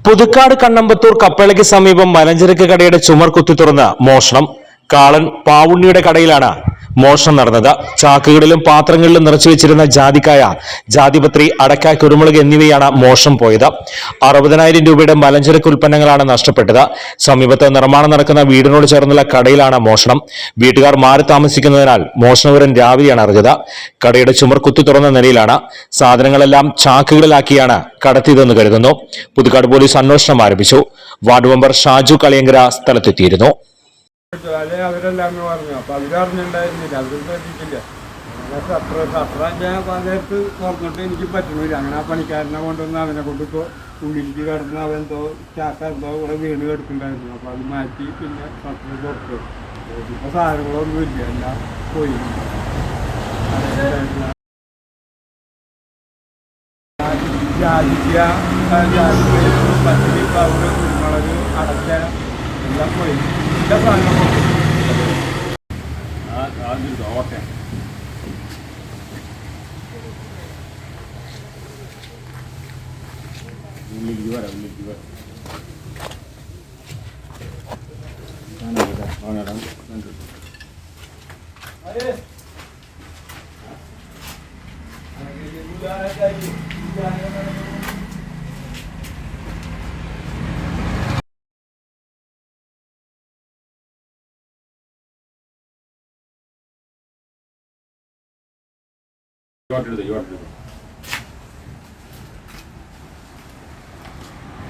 പുതുക്കാട് കണ്ണമ്പത്തൂർ കപ്പളയ്ക്ക് സമീപം മലഞ്ചരക്ക് കടയുടെ ചുമർ കുത്തി തുറന്ന് മോഷണം. കാളൻ പാവുണ്ണിയുടെ കടയിലാണ് മോഷണം നടന്നത്. ചാക്കുകളിലും പാത്രങ്ങളിലും നിറച്ചു വെച്ചിരുന്ന ജാതിക്കായ, ജാതിപത്രി, അടക്ക, കുരുമുളക് എന്നിവയാണ് മോഷണം പോയത്. 60,000 രൂപയുടെ മലഞ്ചരക്ക് ഉൽപ്പന്നങ്ങളാണ് നഷ്ടപ്പെട്ടത്. സമീപത്ത് നിർമ്മാണം നടക്കുന്ന വീടിനോട് ചേർന്നുള്ള കടയിലാണ് മോഷണം. വീട്ടുകാർ മാറി താമസിക്കുന്നതിനാൽ മോഷണവിവരം രാവിലെയാണ് അറിഞ്ഞത്. കടയുടെ ചുമർ കുത്തി തുറന്ന നിലയിലാണ്. സാധനങ്ങളെല്ലാം ചാക്കുകളിലാക്കിയാണ് കടത്തിയതെന്ന് കരുതുന്നു. പുതുക്കാട് പോലീസ് അന്വേഷണം ആരംഭിച്ചു. വാർഡ് മെമ്പർ ഷാജു കളിയങ്കര സ്ഥലത്തെത്തിയിരുന്നു. അവരെല്ലാം പറഞ്ഞു. അപ്പൊ അവരറിഞ്ഞിട്ടുണ്ടായിരുന്നില്ല, അവർ ശ്രദ്ധിച്ചില്ല. അത്ര ഞാൻ നേരത്ത് തുറന്നിട്ട് എനിക്ക് പറ്റണില്ല. അങ്ങനെ ആ പണിക്കാരനെ കൊണ്ടുവന്ന് അവനെ കൊണ്ട് ഉള്ളിലേക്ക് കിടന്ന് അവനെന്തോ ചാക്കെന്തോ ഇവിടെ വീണ് കിടക്കുന്നുണ്ടായിരുന്നു. അപ്പൊ അത് മാറ്റി പിന്നെ പത്ര തുറച്ചു. ഇപ്പൊ സാധനങ്ങളൊന്നും ഇല്ല, എല്ലാം പോയി. ജാതിക്ക, പച്ചരി, പൗര്, കുരുമുളക്, അടച്ച എല്ലാം പോയി. എല്ലാ സാധനങ്ങളും okay. You want to do